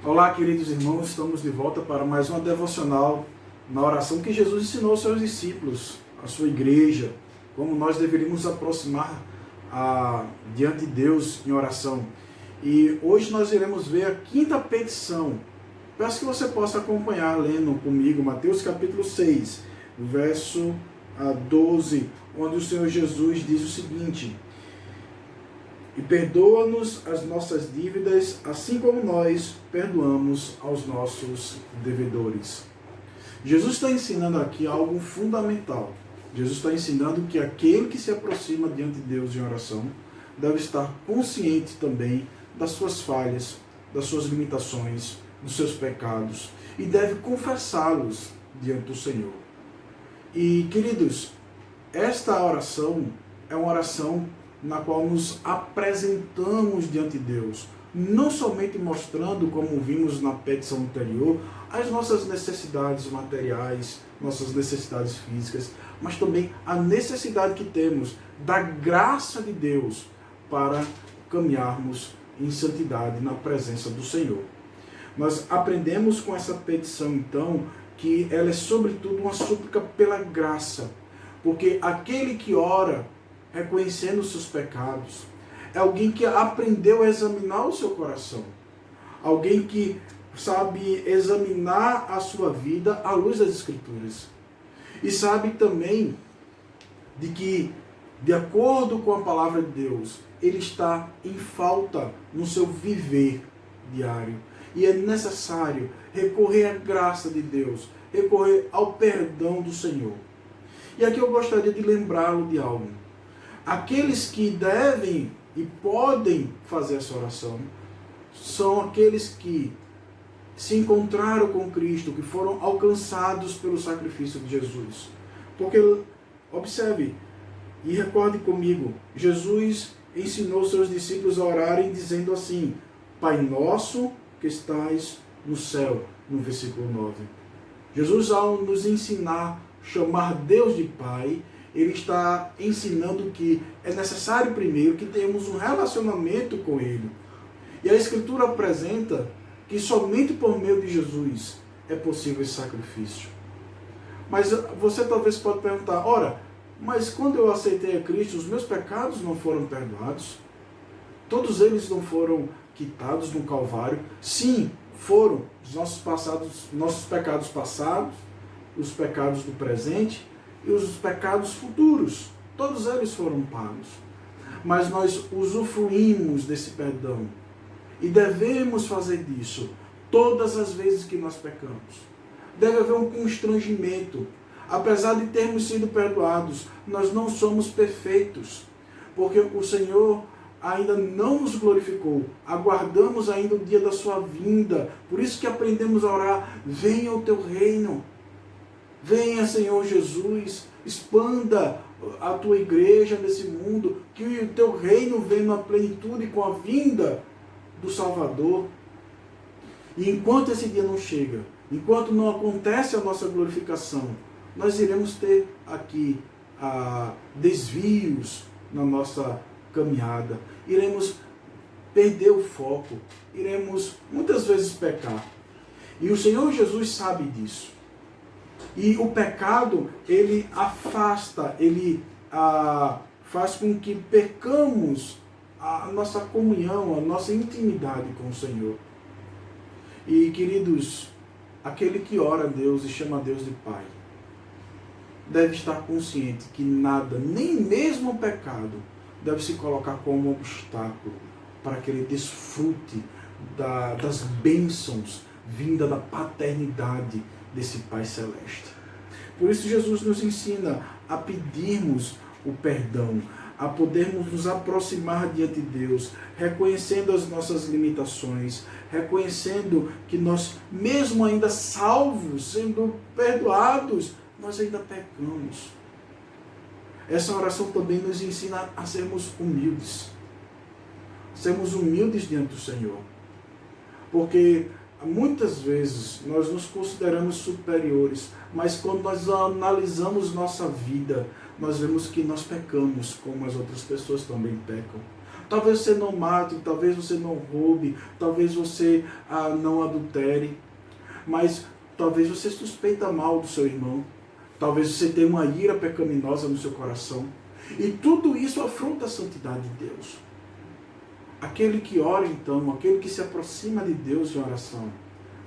Olá, queridos irmãos, estamos de volta para mais uma devocional na oração que Jesus ensinou aos seus discípulos, à sua igreja, como nós deveríamos aproximar diante de Deus em oração. E hoje nós iremos ver a quinta petição. Peço que você possa acompanhar lendo comigo Mateus capítulo 6, verso 12, onde o Senhor Jesus diz o seguinte: e perdoa-nos as nossas dívidas, assim como nós perdoamos aos nossos devedores. Jesus está ensinando aqui algo fundamental. Jesus está ensinando que aquele que se aproxima diante de Deus em oração deve estar consciente também das suas falhas, das suas limitações, dos seus pecados, e deve confessá-los diante do Senhor. E, queridos, esta oração é uma oração na qual nos apresentamos diante de Deus, não somente mostrando, como vimos na petição anterior, as nossas necessidades materiais, nossas necessidades físicas, mas também a necessidade que temos da graça de Deus para caminharmos em santidade na presença do Senhor. Nós aprendemos com essa petição, então, que ela é sobretudo uma súplica pela graça, porque aquele que ora reconhecendo os seus pecados é alguém que aprendeu a examinar o seu coração, alguém que sabe examinar a sua vida à luz das Escrituras, e sabe também de que, de acordo com a palavra de Deus, ele está em falta no seu viver diário, e é necessário recorrer à graça de Deus, recorrer ao perdão do Senhor. E aqui eu gostaria de lembrá-lo de algo. Aqueles que devem e podem fazer essa oração são aqueles que se encontraram com Cristo, que foram alcançados pelo sacrifício de Jesus. Porque, observe e recorde comigo, Jesus ensinou seus discípulos a orarem dizendo assim: Pai nosso que estais no céu, no versículo 9. Jesus, ao nos ensinar a chamar Deus de Pai, ele está ensinando que é necessário primeiro que tenhamos um relacionamento com Ele. E a Escritura apresenta que somente por meio de Jesus é possível esse sacrifício. Mas você talvez pode perguntar: ora, mas quando eu aceitei a Cristo, os meus pecados não foram perdoados? Todos eles não foram quitados no Calvário? Sim, foram. Os nossos pecados passados, os pecados do presente e os pecados futuros, todos eles foram pagos. Mas nós usufruímos desse perdão e devemos fazer disso todas as vezes que nós pecamos. Deve haver um constrangimento. Apesar de termos sido perdoados, nós não somos perfeitos, porque o Senhor ainda não nos glorificou. Aguardamos ainda o dia da sua vinda. Por isso que aprendemos a orar: venha o teu reino. Venha, Senhor Jesus, expanda a tua igreja nesse mundo, que o teu reino venha na plenitude com a vinda do Salvador. E enquanto esse dia não chega, enquanto não acontece a nossa glorificação, nós iremos ter aqui desvios na nossa caminhada, iremos perder o foco, iremos muitas vezes pecar. E o Senhor Jesus sabe disso. E o pecado, ele afasta, ele faz com que percamos a nossa comunhão, a nossa intimidade com o Senhor. E, queridos, aquele que ora a Deus e chama a Deus de Pai, deve estar consciente que nada, nem mesmo o pecado, deve se colocar como obstáculo para que ele desfrute das bênçãos vinda da paternidade desse Pai Celeste. Por isso Jesus nos ensina a pedirmos o perdão, a podermos nos aproximar diante de Deus, reconhecendo as nossas limitações, reconhecendo que nós, mesmo ainda salvos, sendo perdoados, nós ainda pecamos. Essa oração também nos ensina a sermos humildes. Sermos humildes diante do Senhor. Porque muitas vezes nós nos consideramos superiores, mas quando nós analisamos nossa vida, nós vemos que nós pecamos como as outras pessoas também pecam. Talvez você não mate, talvez você não roube, talvez você não adultere, mas talvez você suspeita mal do seu irmão, talvez você tenha uma ira pecaminosa no seu coração. E tudo isso afronta a santidade de Deus. Aquele que ora então, aquele que se aproxima de Deus em oração,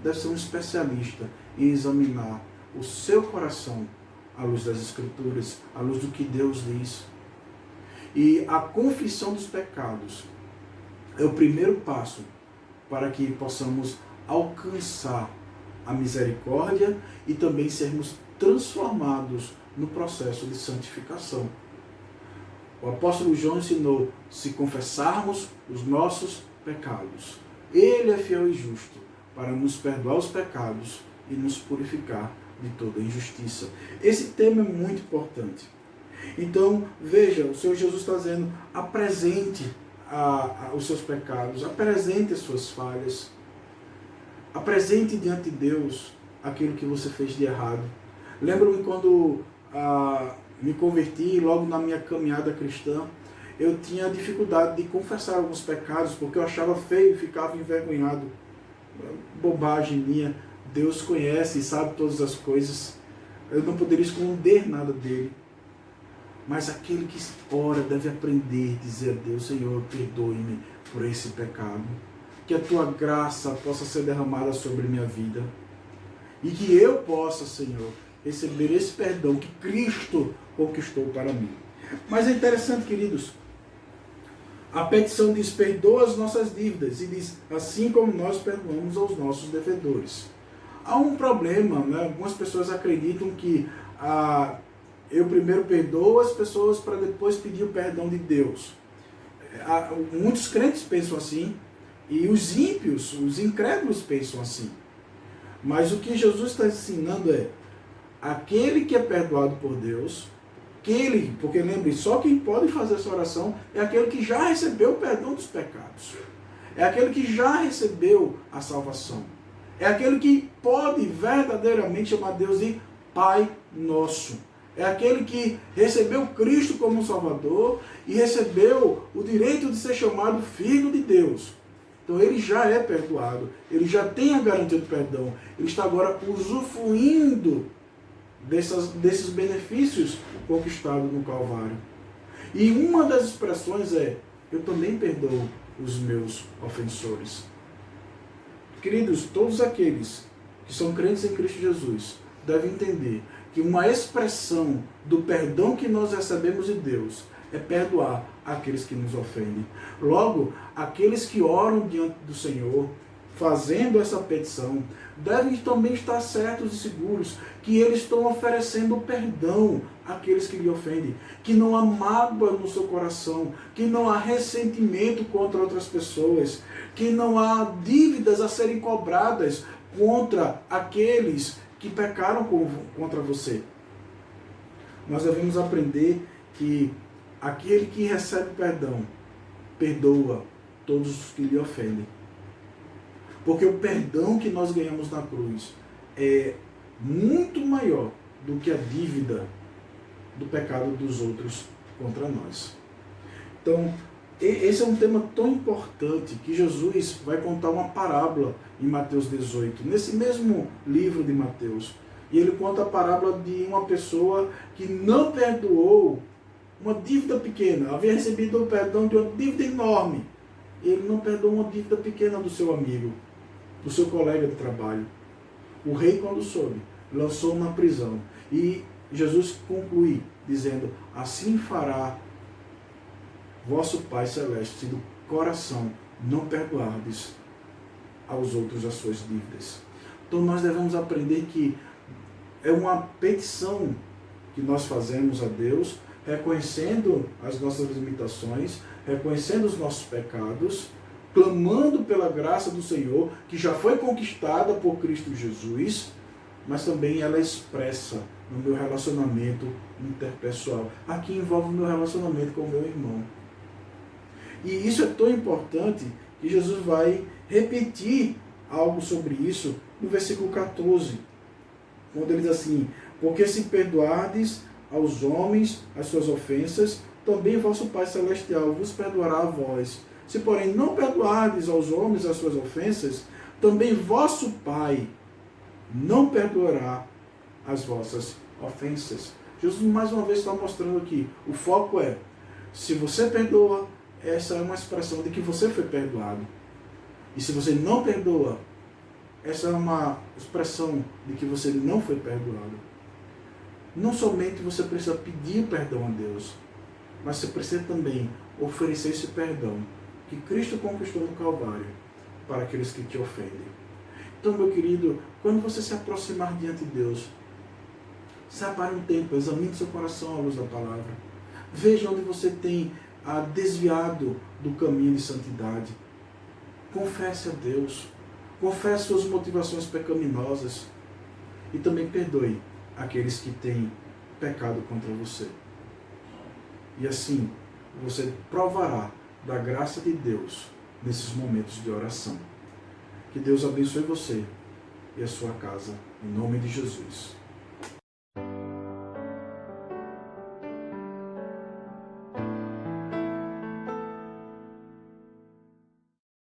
deve ser um especialista em examinar o seu coração à luz das Escrituras, à luz do que Deus diz. E a confissão dos pecados é o primeiro passo para que possamos alcançar a misericórdia e também sermos transformados no processo de santificação. O apóstolo João ensinou: se confessarmos os nossos pecados, Ele é fiel e justo para nos perdoar os pecados e nos purificar de toda injustiça. Esse tema é muito importante. Então, veja, o Senhor Jesus está dizendo: apresente os seus pecados, apresente as suas falhas, apresente diante de Deus aquilo que você fez de errado. Lembro-me quando me converti, logo na minha caminhada cristã, eu tinha dificuldade de confessar alguns pecados, porque eu achava feio e ficava envergonhado. Bobagem minha. Deus conhece e sabe todas as coisas. Eu não poderia esconder nada dele. Mas aquele que ora deve aprender a dizer a Deus: Senhor, perdoe-me por esse pecado. Que a tua graça possa ser derramada sobre minha vida. E que eu possa, Senhor, receber esse perdão que Cristo conquistou para mim. Mas é interessante, queridos, a petição diz: perdoa as nossas dívidas, e diz: assim como nós perdoamos aos nossos devedores. Há um problema, né? Algumas pessoas acreditam que eu primeiro perdoo as pessoas para depois pedir o perdão de Deus. Muitos crentes pensam assim, e os ímpios, os incrédulos pensam assim. Mas o que Jesus está ensinando é: aquele que é perdoado por Deus, porque lembre, só quem pode fazer essa oração é aquele que já recebeu o perdão dos pecados. É aquele que já recebeu a salvação. É aquele que pode verdadeiramente chamar Deus de Pai Nosso. É aquele que recebeu Cristo como Salvador e recebeu o direito de ser chamado Filho de Deus. Então ele já é perdoado, ele já tem a garantia do perdão. Ele está agora usufruindo desses benefícios conquistados no Calvário. E uma das expressões é: eu também perdoo os meus ofensores. Queridos, todos aqueles que são crentes em Cristo Jesus devem entender que uma expressão do perdão que nós recebemos de Deus é perdoar aqueles que nos ofendem. Logo, aqueles que oram diante do Senhor, fazendo essa petição, devem também estar certos e seguros que eles estão oferecendo perdão àqueles que lhe ofendem, que não há mágoa no seu coração, que não há ressentimento contra outras pessoas, que não há dívidas a serem cobradas contra aqueles que pecaram contra você. Nós devemos aprender que aquele que recebe perdão, perdoa todos os que lhe ofendem. Porque o perdão que nós ganhamos na cruz é muito maior do que a dívida do pecado dos outros contra nós. Então, esse é um tema tão importante que Jesus vai contar uma parábola em Mateus 18, nesse mesmo livro de Mateus. E ele conta a parábola de uma pessoa que não perdoou uma dívida pequena, havia recebido o perdão de uma dívida enorme. Ele não perdoou uma dívida pequena do seu amigo, do seu colega de trabalho. O rei, quando soube, lançou na prisão. E Jesus conclui dizendo: assim fará vosso Pai Celeste, se do coração não perdoardes aos outros as suas dívidas. Então nós devemos aprender que é uma petição que nós fazemos a Deus, reconhecendo as nossas limitações, reconhecendo os nossos pecados, clamando pela graça do Senhor, que já foi conquistada por Cristo Jesus, mas também ela é expressa no meu relacionamento interpessoal. Aqui envolve o meu relacionamento com o meu irmão. E isso é tão importante que Jesus vai repetir algo sobre isso no versículo 14, quando ele diz assim: porque se perdoardes aos homens as suas ofensas, também vosso Pai Celestial vos perdoará a vós. Se, porém, não perdoardes aos homens as suas ofensas, também vosso Pai não perdoará as vossas ofensas. Jesus, mais uma vez, está mostrando aqui, o foco é, se você perdoa, essa é uma expressão de que você foi perdoado. E se você não perdoa, essa é uma expressão de que você não foi perdoado. Não somente você precisa pedir perdão a Deus, mas você precisa também oferecer esse perdão que Cristo conquistou no Calvário para aqueles que te ofendem. Então, meu querido, quando você se aproximar diante de Deus, separe um tempo, examine seu coração à luz da palavra. Veja onde você tem desviado do caminho de santidade. Confesse a Deus. Confesse suas motivações pecaminosas. E também perdoe aqueles que têm pecado contra você. E assim, você provará da graça de Deus nesses momentos de oração. Que Deus abençoe você e a sua casa, em nome de Jesus.